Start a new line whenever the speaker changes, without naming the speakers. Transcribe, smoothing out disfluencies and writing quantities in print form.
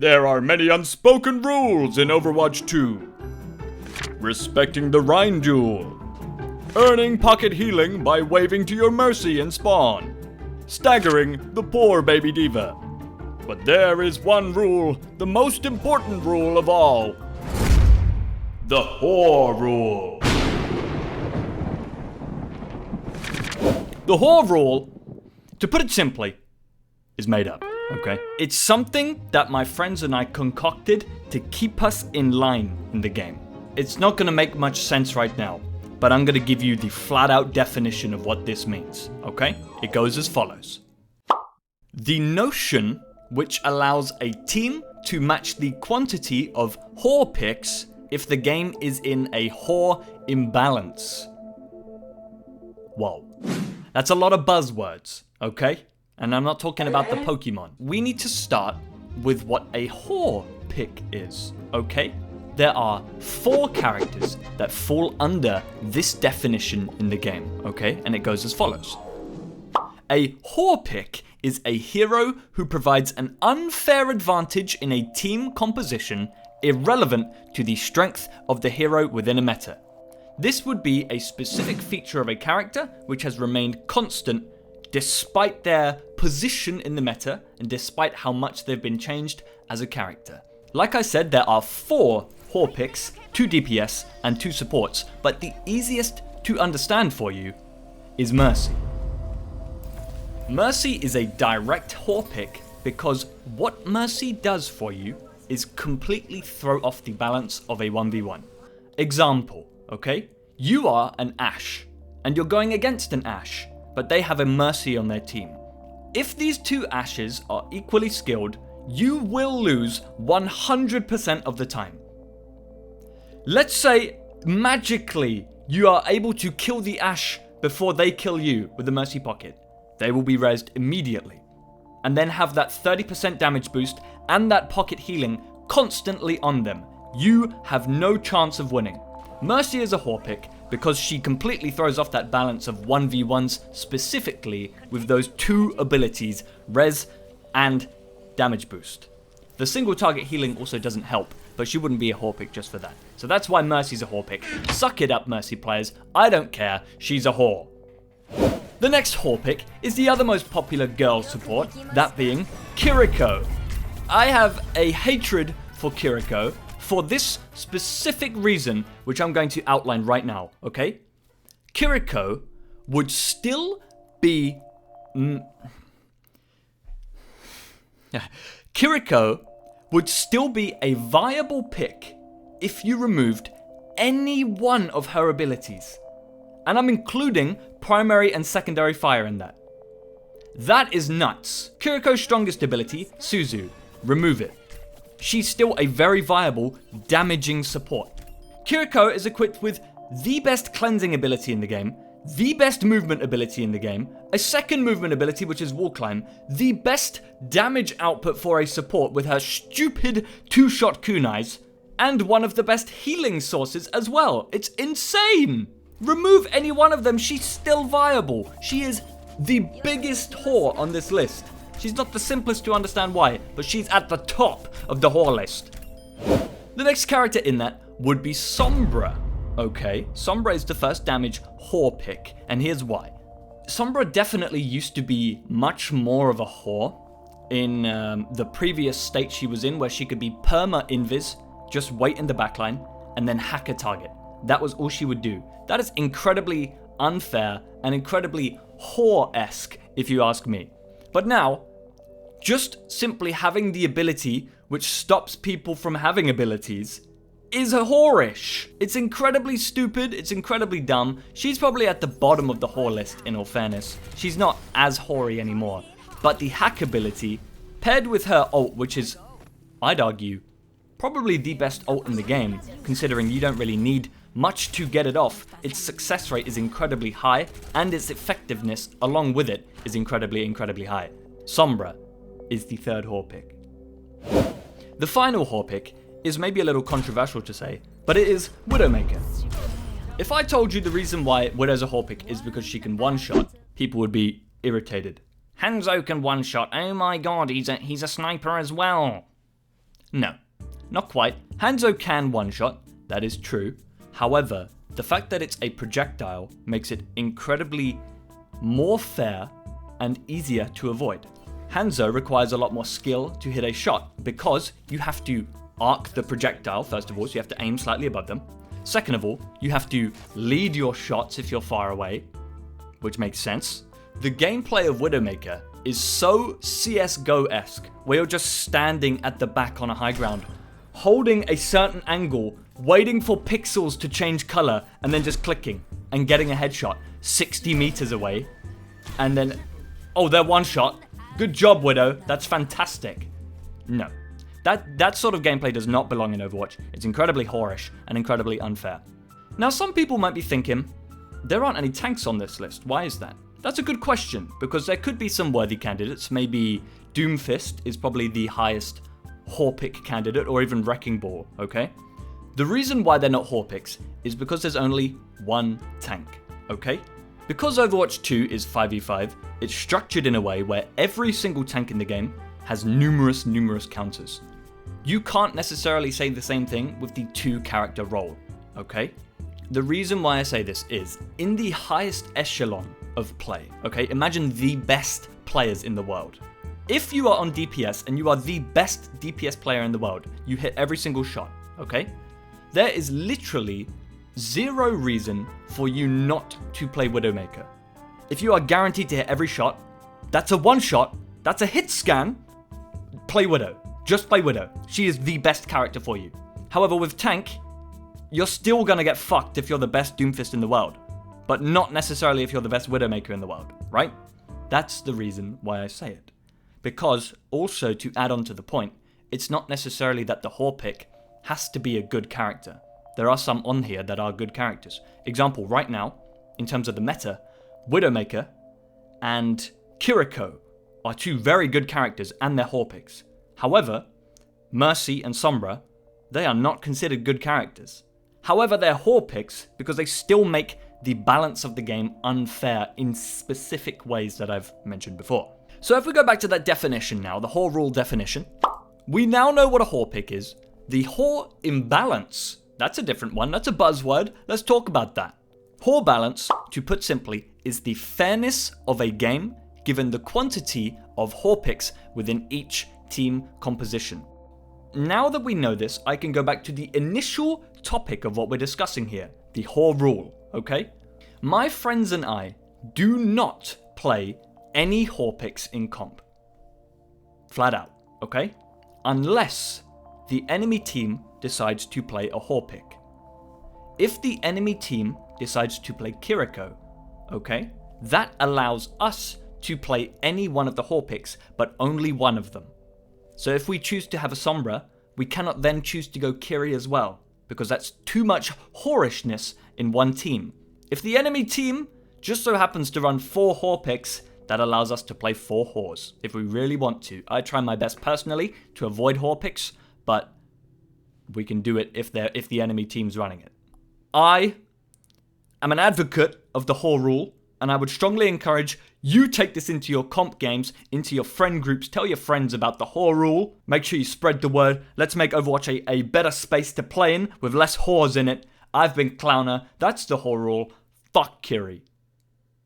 There are many unspoken rules in Overwatch 2. Respecting the Rhine Duel. Earning pocket healing by waving to your Mercy in spawn. Staggering the poor baby diva. But there is one rule, the most important rule of all. The whore rule. The whore rule, to put it simply, is made up, okay? It's something that my friends and I concocted to keep us in line in the game. It's not gonna make much sense right now, but I'm gonna give you the flat out definition of what this means, okay? It goes as follows. The notion which allows a team to match the quantity of whore picks if the game is in a whore imbalance. Whoa. That's a lot of buzzwords, okay? And I'm not talking about the Pokemon. We need to start with what a whore pick is, okay? There are 4 characters that fall under this definition in the game, okay? And it goes as follows. A whore pick is a hero who provides an unfair advantage in a team composition irrelevant to the strength of the hero within a meta. This would be a specific feature of a character which has remained constant despite their position in the meta and despite how much they've been changed as a character. Like I said, there are 4 whore picks, 2 DPS and 2 supports, but the easiest to understand for you is Mercy. Mercy is a direct whore pick because what Mercy does for you is completely throw off the balance of a 1v1. Example, okay? You are an Ashe, and you're going against an Ashe, but they have a Mercy on their team. If these 2 Ashes are equally skilled, you will lose 100% of the time. Let's say, magically, you are able to kill the Ashe before they kill you with the Mercy Pocket. They will be rezzed immediately, and then have that 30% damage boost and that pocket healing constantly on them. You have no chance of winning. Mercy is a whore pick because she completely throws off that balance of 1v1s specifically with those 2 abilities, res and damage boost. The single target healing also doesn't help, but she wouldn't be a whore pick just for that. So that's why Mercy's a whore pick. Suck it up, Mercy players. I don't care. She's a whore. The next whore pick is the other most popular girl support, that being Kiriko. I have a hatred for Kiriko for this specific reason, which I'm going to outline right now, okay? Kiriko would still be... Kiriko would still be a viable pick if you removed any one of her abilities. And I'm including primary and secondary fire in that. That is nuts. Kiriko's strongest ability, Suzu. Remove it. She's still a very viable, damaging support. Kiriko is equipped with the best cleansing ability in the game, the best movement ability in the game, a second movement ability which is wall climb, the best damage output for a support with her stupid 2-shot kunais, and one of the best healing sources as well. It's insane! Remove any one of them, she's still viable. She is the biggest whore on this list. She's not the simplest to understand why, but she's at the top of the whore list. The next character in that would be Sombra. Okay, Sombra is the first damage whore pick, and here's why. Sombra definitely used to be much more of a whore in the previous state she was in, where she could be perma-invis, just wait in the backline, and then hack a target. That was all she would do. That is incredibly unfair and incredibly whore-esque, if you ask me. But now, just simply having the ability which stops people from having abilities is whorish. It's incredibly stupid, it's incredibly dumb. She's probably at the bottom of the whore list, in all fairness. She's not as hoary anymore. But the hack ability, paired with her ult, which is, I'd argue, probably the best ult in the game, considering you don't really need much to get it off. Its success rate is incredibly high, and its effectiveness along with it is incredibly high. Sombra is the third whore pick. The final whore pick is maybe a little controversial to say, but it is Widowmaker. If I told you the reason why Widow's a whore pick is because she can one-shot, people would be irritated. Hanzo can one-shot, oh my god, he's a sniper as well. No, not quite. Hanzo can one-shot, that is true. However, the fact that it's a projectile makes it incredibly more fair and easier to avoid. Hanzo requires a lot more skill to hit a shot because you have to arc the projectile, first of all, so you have to aim slightly above them. Second of all, you have to lead your shots if you're far away, which makes sense. The gameplay of Widowmaker is so CSGO-esque, where you're just standing at the back on a high ground, holding a certain angle, waiting for pixels to change color, and then just clicking and getting a headshot 60 meters away. And then, oh, they're one shot. Good job, Widow. That's fantastic. No. That sort of gameplay does not belong in Overwatch. It's incredibly whorish and incredibly unfair. Now, some people might be thinking, there aren't any tanks on this list. Why is that? That's a good question, because there could be some worthy candidates. Maybe Doomfist is probably the highest Horpick candidate, or even Wrecking Ball, okay? The reason why they're not Horpicks is because there's only one tank, okay? Because Overwatch 2 is 5v5, it's structured in a way where every single tank in the game has numerous counters. You can't necessarily say the same thing with the 2-character role, okay? The reason why I say this is, in the highest echelon of play, okay? Imagine the best players in the world. If you are on DPS and you are the best DPS player in the world, you hit every single shot, okay? There is literally zero reason for you not to play Widowmaker. If you are guaranteed to hit every shot, that's a one-shot, that's a hit scan, play Widow. Just play Widow. She is the best character for you. However, with Tank, you're still gonna get fucked if you're the best Doomfist in the world, but not necessarily if you're the best Widowmaker in the world, right? That's the reason why I say it. Because, also to add on to the point, it's not necessarily that the Horpick has to be a good character. There are some on here that are good characters. Example, right now, in terms of the meta, Widowmaker and Kiriko are two very good characters and they're Horpicks. However, Mercy and Sombra, they are not considered good characters. However, they're Horpicks because they still make the balance of the game unfair in specific ways that I've mentioned before. So if we go back to that definition now, the Whore rule definition, we now know what a Horpick is. The Whore imbalance, that's a different one, that's a buzzword, let's talk about that. Whore balance, to put simply, is the fairness of a game given the quantity of Horpicks within each team composition. Now that we know this, I can go back to the initial topic of what we're discussing here, the Whore rule, okay? My friends and I do not play any Horpicks in comp. Flat out, okay? Unless the enemy team decides to play a Horpick. If the enemy team decides to play Kiriko, okay, that allows us to play any one of the Horpicks, but only one of them. So if we choose to have a Sombra, we cannot then choose to go Kiri as well, because that's too much whorishness in one team. If the enemy team just so happens to run 4 Horpicks, that allows us to play 4 whores, if we really want to. I try my best personally to avoid Horpicks, but we can do it if the enemy team's running it. I am an advocate of the Whore rule, and I would strongly encourage you take this into your comp games, into your friend groups, tell your friends about the Whore rule, make sure you spread the word, let's make Overwatch a better space to play in, with less whores in it. I've been clown.er, that's the Whore rule, fuck Kiri.